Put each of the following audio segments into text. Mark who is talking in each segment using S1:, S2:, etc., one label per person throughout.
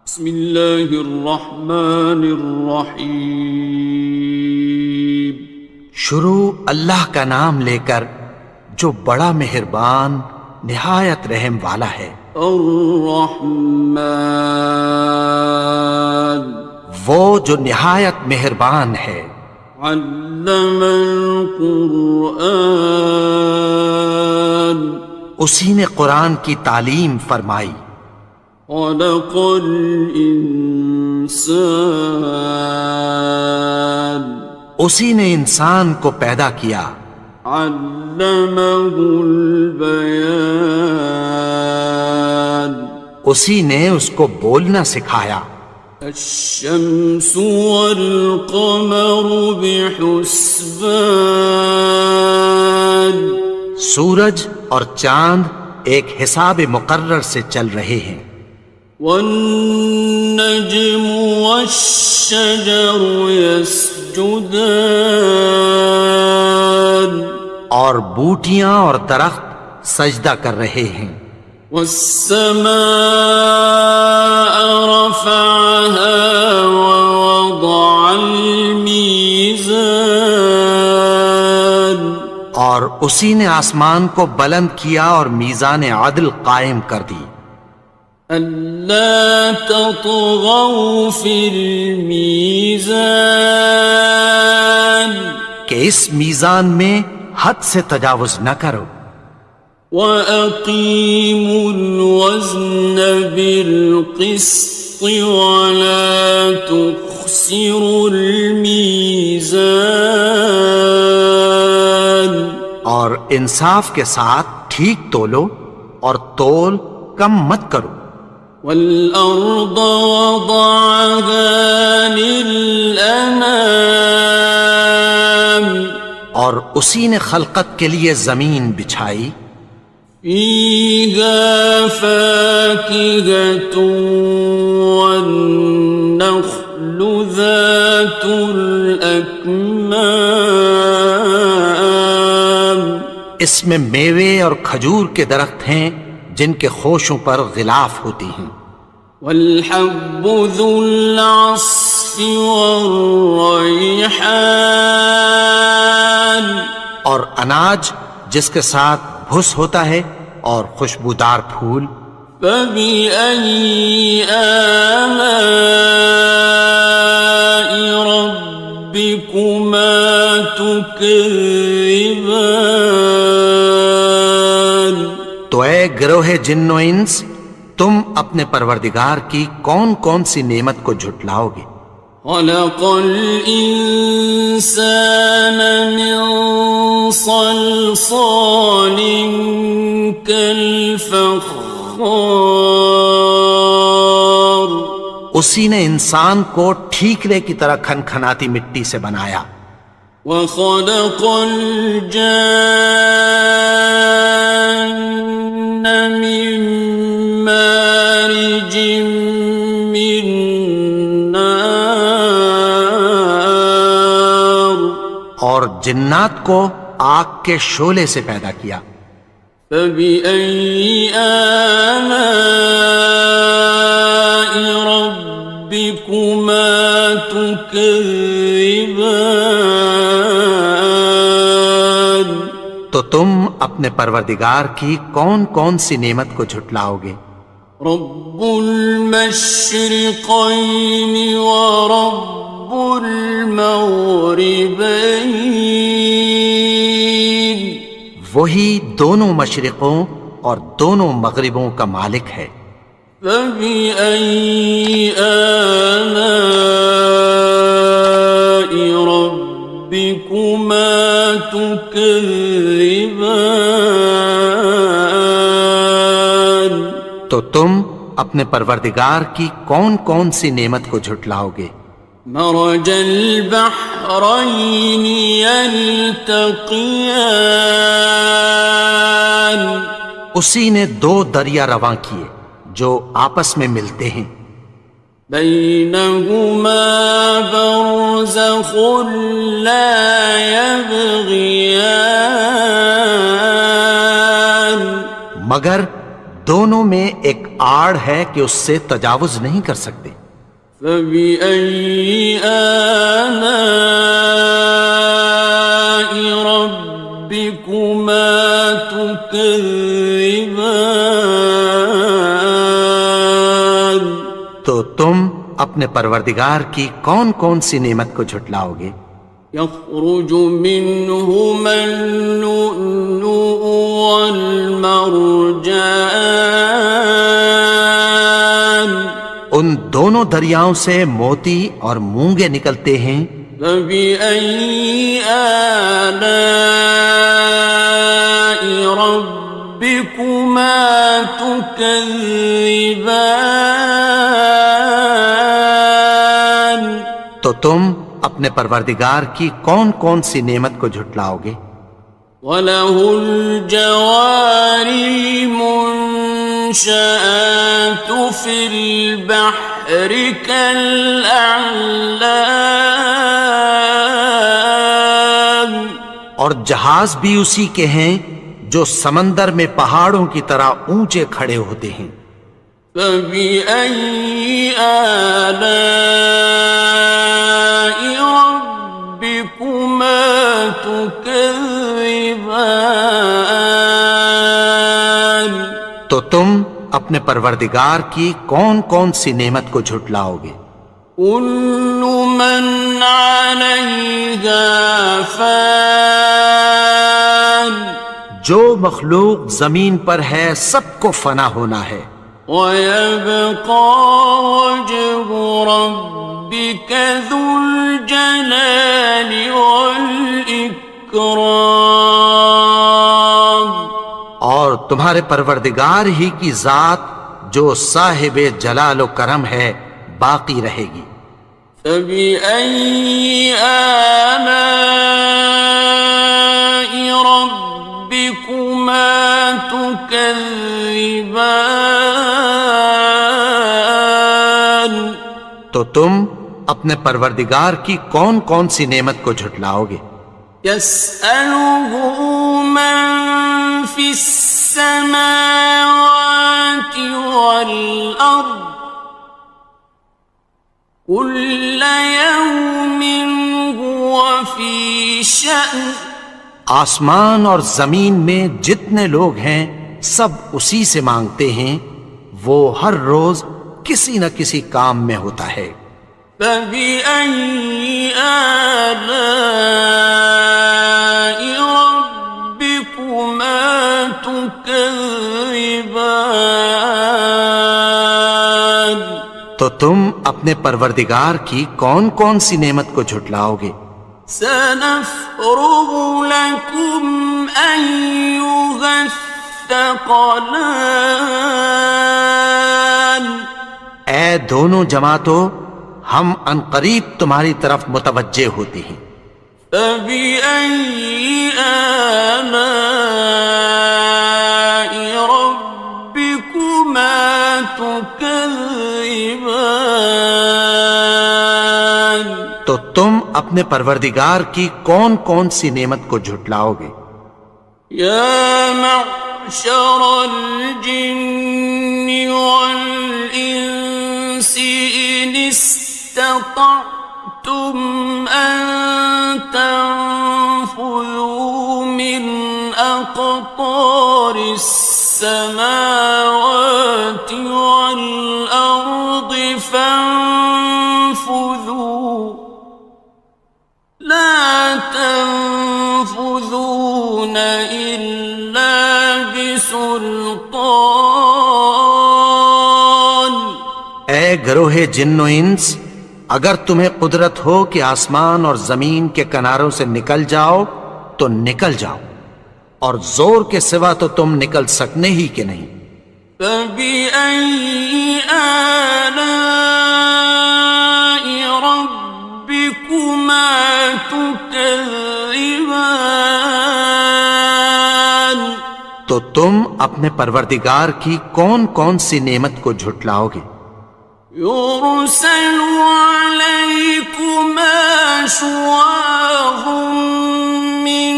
S1: بسم اللہ الرحمن الرحیم۔
S2: شروع اللہ کا نام لے کر جو بڑا مہربان نہایت رحم والا ہے۔
S1: الرحمن،
S2: وہ جو نہایت مہربان ہے۔
S1: علم القرآن،
S2: اسی نے قرآن کی تعلیم فرمائی۔
S1: خلق الانسان،
S2: اسی نے انسان کو پیدا کیا۔
S1: علمہ البیان،
S2: اسی نے اس کو بولنا سکھایا۔
S1: الشمس والقمر بحسبان،
S2: سورج اور چاند ایک حساب مقرر سے چل رہے ہیں۔
S1: والنجم والشجر يسجدان،
S2: اور بوٹیاں اور درخت سجدہ کر رہے ہیں۔
S1: والسماء رفعها ووضع الميزان،
S2: اور اسی نے آسمان کو بلند کیا اور میزان عدل قائم کر دی۔
S1: ألا تطغوا في الميزان،
S2: کہ اس میزان میں حد سے تجاوز نہ کرو۔
S1: وَأَقِيمُوا الْوَزْنَ بِالْقِسْطِ وَلَا تُخْسِرُوا الْمِيزَانَ،
S2: اور انصاف کے ساتھ ٹھیک تولو اور تول کم مت کرو۔
S1: وَالْأَرْضَ وَضَعَهَا لِلْأَنَامِ،
S2: اور اسی نے خلقت کے لیے زمین بچھائی۔
S1: فِيهَا فَاكِهَةٌ وَالنَّخْلُ ذَاتُ الْأَكْمَامِ،
S2: اس میں میوے اور کھجور کے درخت ہیں جن کے خوشوں پر غلاف ہوتی ہیں۔
S1: وَالْحَبُّ ذُو الْعَصْفِ وَالرَّيْحَانِ،
S2: اور اناج جس کے ساتھ بھس ہوتا ہے اور خوشبودار پھول۔
S1: فَبِأَيِّ آلَاءِ رَبِّكُمَا تُكَذِّبَانِ،
S2: تو اے گروہ جن و انس، تم اپنے پروردگار کی کون کون سی نعمت کو جھٹلاؤ گے؟
S1: خَلَقَ الْإِنسَانَ مِنْ صَلْصَالٍ كَالْفَخَّارِ،
S2: اسی نے انسان کو ٹھیکرے کی طرح کھنکھناتی مٹی سے بنایا۔
S1: وَخَلَقَ الْجَانَّ مِن مَّارِجٍ مِّن نَّارٍ،
S2: اور جنات کو آگ کے شعلے سے پیدا کیا۔
S1: فَبِأَيِّ آلَاءِ رَبِّكُمَا تُكَذِّبَانِ،
S2: تو تم اپنے پروردگار کی کون کون سی نعمت کو جھٹلاؤ گے؟
S1: رب المشرقین ورب المغربین،
S2: وہی دونوں مشرقوں اور دونوں مغربوں کا مالک ہے۔
S1: فَبِأَيِّ آلَاءِ رَبِّكُمَا تُكَذِّبَانِ،
S2: تو تم اپنے پروردگار کی کون کون سی نعمت کو جھٹلاؤ گے؟
S1: مرج البحرین یلتقیان،
S2: اسی نے دو دریا رواں کیے جو آپس میں ملتے ہیں۔
S1: بینہما برزخ لا یبغیان،
S2: مگر دونوں میں ایک آڑ ہے کہ اس سے تجاوز نہیں کر سکتے۔
S1: فبأي آلاء ربكما تكذبان؟
S2: تو تم اپنے پروردگار کی کون کون سی نعمت کو جھٹلاؤ گے؟
S1: يخرج منهما اللؤلؤ والمرجان،
S2: ان دونوں دریاؤں سے موتی اور مونگے نکلتے ہیں۔
S1: فبأي آلاء ربكما تكذبان؟
S2: تو تم اپنے پروردگار کی کون کون سی نعمت کو جھٹلاؤ گے؟
S1: وَلَهُ الْجَوَارِ الْمُنشَآتُ فِي الْبَحْرِ كَالْأَعْلَامِ،
S2: اور جہاز بھی اسی کے ہیں جو سمندر میں پہاڑوں کی طرح اونچے کھڑے ہوتے ہیں۔
S1: فَبِأَيِّ آلَاءِ رَبِّكُمَا تُكَذِّبَانِ؟
S2: تو تم اپنے پروردگار کی کون کون سی نعمت کو جھٹلاؤ گے؟
S1: كُلُّ مَنْ عَلَيْهَا فَانٍ،
S2: جو مخلوق زمین پر ہے سب کو فنا ہونا ہے۔
S1: وَيَبْقَى وَجْهُ رَبِّكَ ذُو الْجَلَالِ وَالْإِكْرَامِ،
S2: اور تمہارے پروردگار ہی کی ذات جو صاحب جلال و کرم ہے باقی رہے گی۔
S1: فَبِأَيِّ آلَاءِ رَبِّكُمَا تُكَذِّبَانِ؟
S2: تو تم اپنے پروردگار کی کون کون سی نعمت کو جھٹلاؤ گے؟
S1: يَسْأَلُهُ مَن فِي السَّمَاوَاتِ وَالْأَرْضِ كُلَّ يَوْمٍ هُوَ فِي شَأْنٍ،
S2: آسمان اور زمین میں جتنے لوگ ہیں سب اسی سے مانگتے ہیں، وہ ہر روز کسی نہ کسی کام میں ہوتا ہے۔
S1: فَبِأَيِّ آلَاءِ رَبِّكُمَا تُكَذِّبَانِ؟
S2: تو تم اپنے پروردگار کی کون کون سی نعمت کو جھٹلاؤ گے؟
S1: سَنَفْرُغُ لَكُمْ أَيُّهَ الثَّقَلَانِ،
S2: اے دونوں جماعتوں ہم عنقریب تمہاری طرف متوجہ ہوتے ہیں۔
S1: فَبِأَيِّ آلَاءِ رَبِّكُمَا تُكَذِّبَانِ؟
S2: تو تم اپنے پروردگار کی کون کون سی نعمت کو جھٹلاؤ گے؟
S1: يَا مَعْشَرَ الْجِنِّ وَالْإِنسِ إِنِ اسْتَطَعْتُمْ أَن تَنفُذُوا مِنْ أَقْطَارِ السَّمَاوَاتِ وَالْأَرْضِ فَانفُذُوا لَا تَنفُذُونَ إِلَّا بِسُلْطَانٍ۔
S2: اے گروہ جن و انس، اگر تمہیں قدرت ہو کہ آسمان اور زمین کے کناروں سے نکل جاؤ تو نکل جاؤ، اور زور کے سوا تو تم نکل سکنے ہی کہ نہیں۔
S1: فَبِأَيِّ آلَاءِ رَبِّكُمَا تُكَذِّبَانِ؟
S2: تو تم اپنے پروردگار کی کون کون سی نعمت کو جھٹلاؤ گے؟
S1: يُرْسَلُ عَلَيْكُمَا شُوَاظٌ مِّن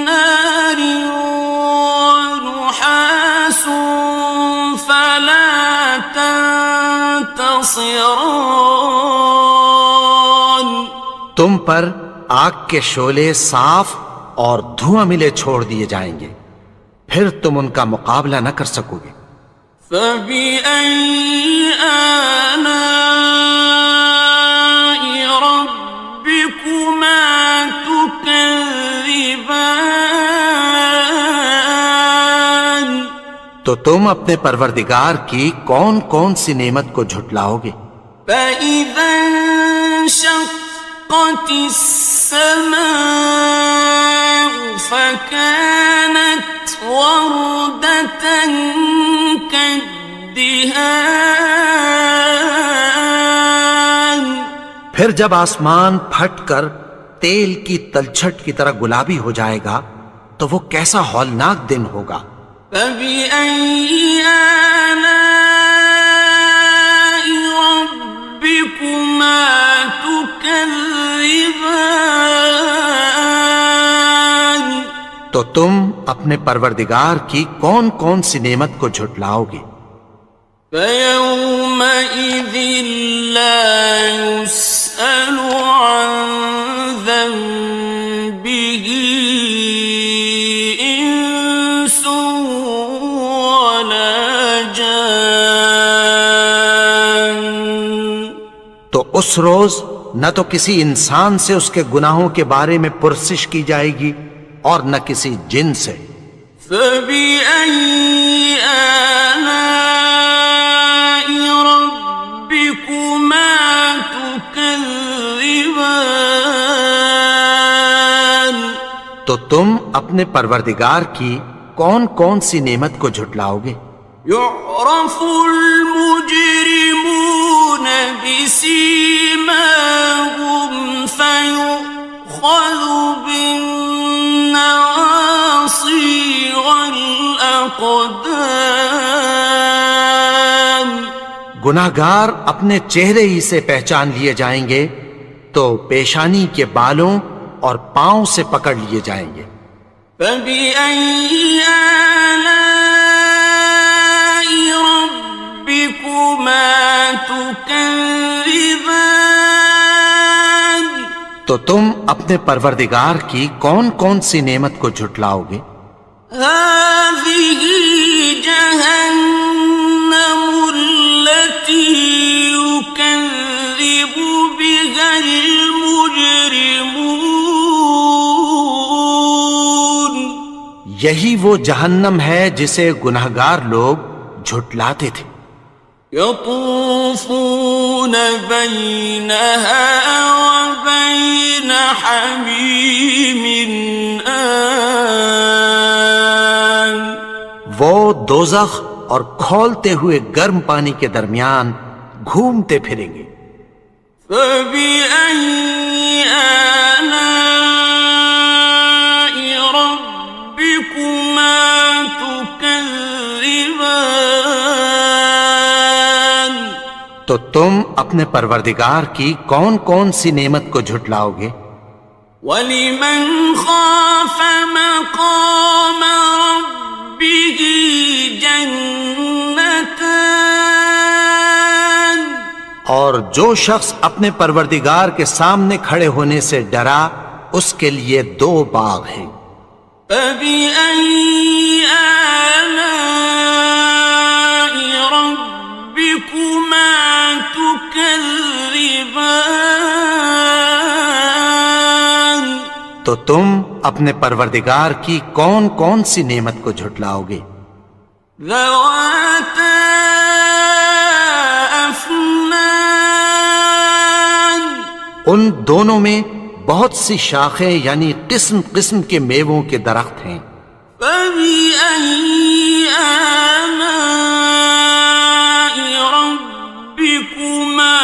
S1: نَّارٍ وَنُحَاسٌ ينتصران
S2: تم پر آگ کے شعلے صاف اور دھواں ملے چھوڑ دیے جائیں گے، پھر تم ان کا مقابلہ نہ کر سکو گے۔
S1: فبأي آلاء ربكما تكذبان
S2: تو تم اپنے پروردگار کی کون کون سی نعمت کو جھٹلاؤ گے؟
S1: فإذا انشقت السماء فكانت وردة كالدهان
S2: پھر جب آسمان پھٹ کر تیل کی تلچھٹ کی طرح گلابی ہو جائے گا تو وہ کیسا ہولناک دن ہوگا۔
S1: فبأي آلاء ربكما تكذبان
S2: تو تم اپنے پروردگار کی کون کون سی نعمت کو جھٹلاؤ گے؟
S1: فيومئذ لا يسأل عن ذنبه إنس ولا جان
S2: تو اس روز نہ تو کسی انسان سے اس کے گناہوں کے بارے میں پرسش کی جائے گی اور نہ کسی جن سے۔
S1: فبأي آلاء ربكما تكذبان
S2: تو تم اپنے پروردگار کی کون کون سی نعمت کو جھٹلاؤ گے؟
S1: يعرف المجرمون بسيماهم فيؤخذ بالنواصي والأقدام
S2: گناہگار اپنے چہرے ہی سے پہچان لیے جائیں گے تو پیشانی کے بالوں اور پاؤں سے پکڑ لیے جائیں گے۔
S1: فبأي آلاء ربكما تكذبان
S2: تو تم اپنے پروردگار کی کون کون سی نعمت کو جھٹلاؤ گے؟
S1: هذه جهنم التي يكذب بها المجرمون
S2: یہی وہ جہنم ہے جسے گناہگار لوگ جھٹلاتے تھے۔
S1: يطوفون بينها وبين حميم آن
S2: وہ دوزخ اور کھولتے ہوئے گرم پانی کے درمیان گھومتے پھریں گے۔
S1: فبأي آلاء ربكما تكذبان
S2: تو تم اپنے پروردگار کی کون کون سی نعمت کو جھٹلاؤ گے؟
S1: وَلِمَنْ خَافَ مَقَامَ رَبِّهِ جَنَّتَانِ
S2: اور جو شخص اپنے پروردگار کے سامنے کھڑے ہونے سے ڈرا اس کے لیے دو باغ ہیں۔
S1: فَبِأَيِّ آلَاءِ رَبِّكُمَا تُكَذِّبَانِ
S2: تو تم اپنے پروردگار کی کون کون سی نعمت کو جھٹلاؤ گے؟
S1: ذَوَاتَا أَفْنَانٍ
S2: ان دونوں میں بہت سی شاخیں یعنی قسم قسم کے میووں کے درخت ہیں۔
S1: فَبِأَيِّ آلَاءِ رَبِّكُمَا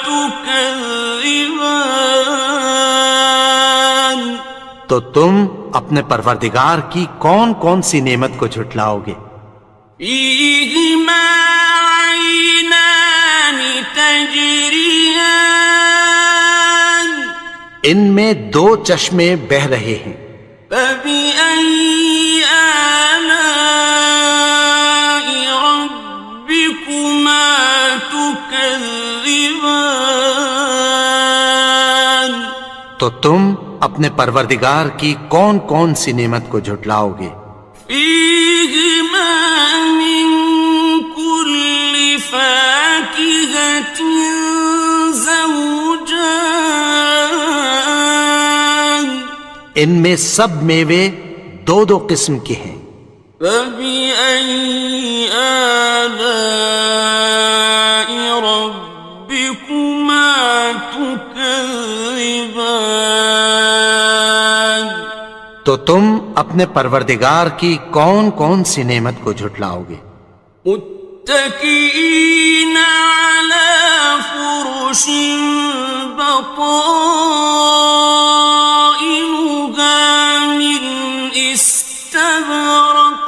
S1: تُكَذِّبَانِ
S2: تو تم اپنے پروردگار کی کون کون سی نعمت کو جھٹلاؤ گے؟
S1: فِيهِمَا عَيْنَانِ تَجْرِيَانِ
S2: ان میں دو چشمے بہہ رہے ہیں۔
S1: فَبِأَيِّ آلَاءِ رَبِّكُمَا تُكَذِّبَانِ تكذبان
S2: تو تم اپنے پروردگار کی کون کون سی نعمت کو جھٹلاؤ گے؟
S1: فيهما من كل فاكهة زوجان
S2: ان میں سب میوے دو دو قسم کے ہیں۔
S1: فبأي آلاء ربكما تكذبان
S2: تو تم اپنے پروردگار کی کون کون سی نعمت کو جھٹلاؤ گے؟
S1: متكئين على فرش بطائنها من استبرق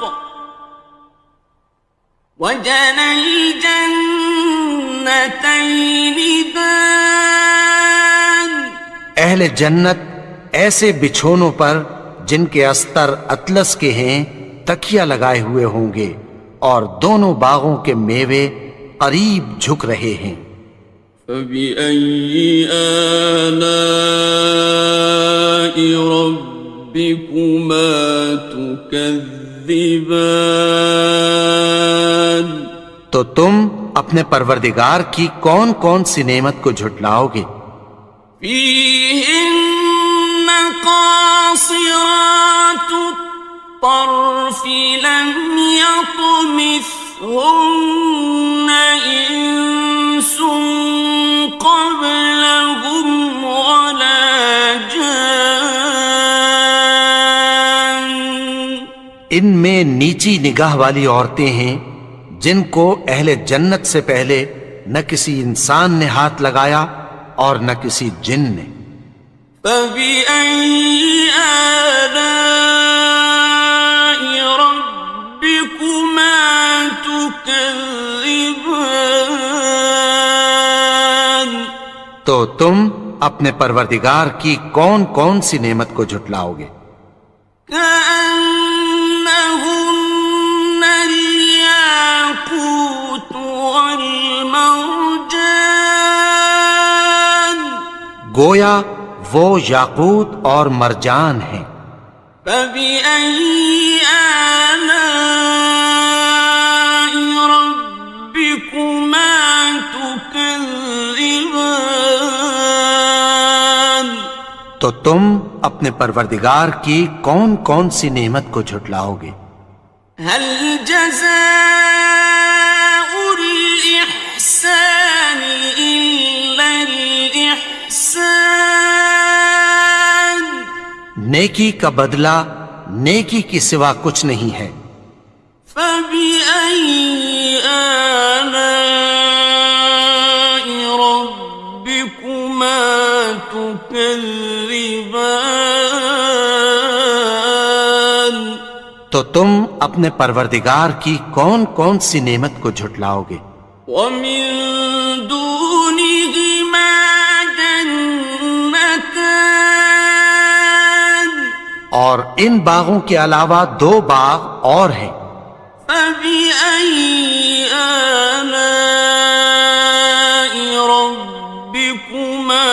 S1: وجنى الجنتين دان
S2: اہل جنت ایسے بچھونوں پر جن کے استر اطلس کے ہیں تکیہ لگائے ہوئے ہوں گے، اور دونوں باغوں کے میوے قریب جھک رہے ہیں۔
S1: فبأي آلاء ربكما تكذبان
S2: تو تم اپنے پروردگار کی کون کون سی نعمت کو جھٹلاؤ گے؟
S1: فيهن قاصرات الطرف لم يطمثهن إنس قبلهم ولا جان
S2: ان میں نیچی نگاہ والی عورتیں ہیں جن کو اہل جنت سے پہلے نہ کسی انسان نے ہاتھ لگایا اور نہ کسی جن نے۔
S1: فبأي آلاء ربكما تكذبان
S2: تو تم اپنے پروردگار کی کون کون سی نعمت کو جھٹلاؤ گے؟
S1: كأنهن الياقوت والمرجان
S2: گویا وہ یاقوت اور مرجان ہیں۔
S1: فبأي آلاء ربكما تكذبان
S2: تو تم اپنے پروردگار کی کون کون سی نعمت کو جھٹلاؤ گے؟
S1: هل جزاء الإحسان إلا الإحسان
S2: نیکی کا بدلہ نیکی کی سوا کچھ نہیں ہے۔
S1: فبأي آلاء ربكما تكذبان
S2: تو تم اپنے پروردگار کی کون کون سی نعمت کو جھٹلاؤ گے؟
S1: ومن دونهما جنتان
S2: اور ان باغوں کے علاوہ دو باغ اور ہیں۔
S1: فبأي آلاء ربكما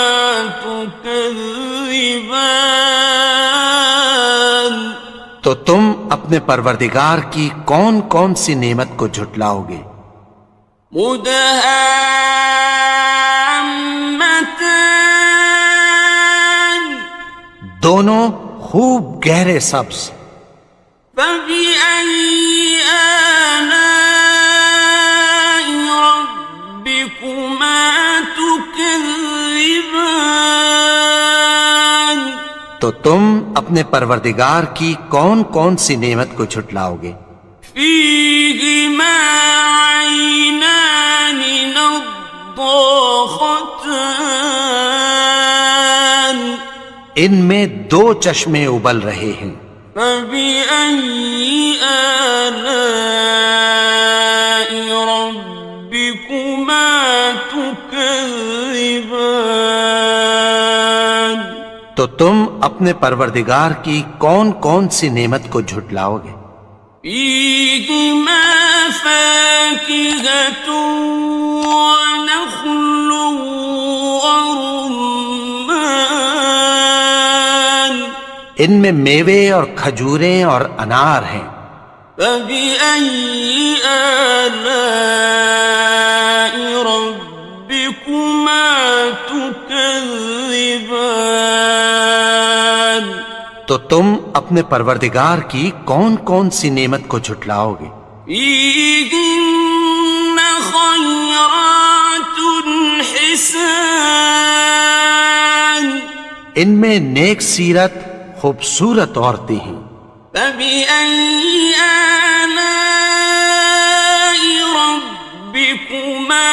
S1: تكذبان
S2: تو تم اپنے پروردگار کی کون کون سی نعمت کو جھٹلاؤ گے؟
S1: مدهامتان
S2: دونوں خوب گہرے سبز۔
S1: فبأي آلاء ربكما تكذبان
S2: تو تم اپنے پروردگار کی کون کون سی نعمت کو جھٹلاؤ گے؟
S1: فيهما عينان نضاختان
S2: ان میں دو چشمے ابل رہے ہیں۔
S1: فبأي آلاء ربكما تكذبان
S2: تو تم اپنے پروردگار کی کون کون سی نعمت کو جھٹلاؤ گے؟
S1: فيهما فاكهة ونخل ورمان
S2: ان میں میوے اور کھجوریں اور انار ہیں.
S1: فبأي آلاء ربكما تكذبان
S2: تو تم اپنے پروردگار کی کون کون سی نعمت کو جھٹلاؤ گے؟
S1: فيهن خيرات حسان
S2: ان میں نیک سیرت خوبصورت عورتیں ہیں.
S1: فبأي آلاء ربكما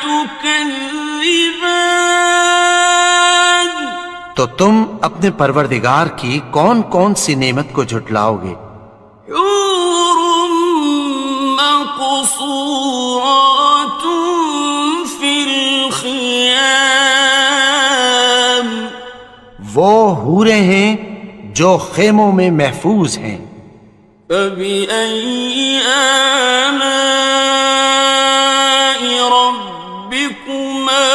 S1: تكذبان
S2: تو تم اپنے پروردگار کی کون کون سی نعمت کو جھٹلاؤ گے؟
S1: حور مقصورات في الخيام
S2: وہ حوریں ہیں جو خیموں میں محفوظ ہیں.
S1: فبأي آلاء ربكما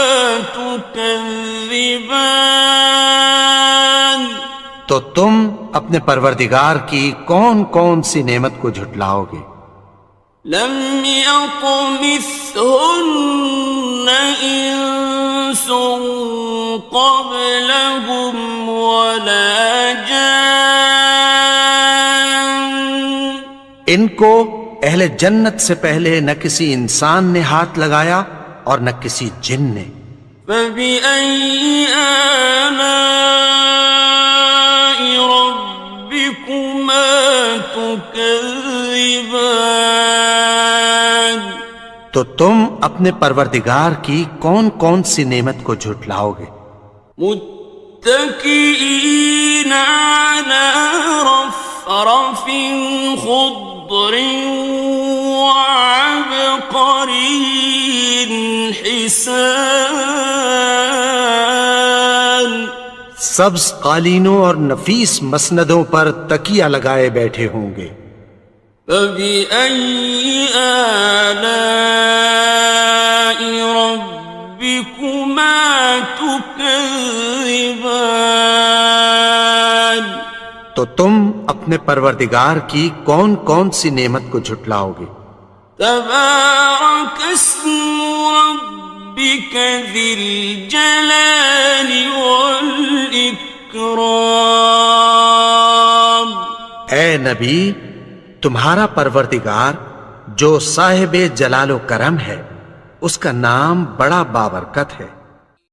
S1: تكذبان
S2: تو تم اپنے پروردگار کی کون کون سی نعمت کو جھٹلاؤ گے؟
S1: لم يطمثهن إنس قبلهم ولا جان
S2: ان کو اہل جنت سے پہلے نہ کسی انسان نے ہاتھ لگایا اور نہ کسی جن نے.
S1: فبأي آلاء ربكما تكذبان
S2: تو تم اپنے پروردگار کی کون کون سی نعمت کو جھٹلاؤ گے؟
S1: متكئين على رفرف خضر وعبقري حسان
S2: سبز قالینوں اور نفیس مسندوں پر تکیہ لگائے بیٹھے ہوں گے.
S1: فبأي آلاء ربكما تكذبان
S2: تو تم اپنے پروردگار کی کون کون سی نعمت کو جھٹلاؤ گے؟
S1: تبارك اسم ربك ذي الجلال والإكرام
S2: اے نبی، تمہارا پروردگار جو صاحب جلال و کرم ہے، اس کا نام بڑا بابرکت ہے.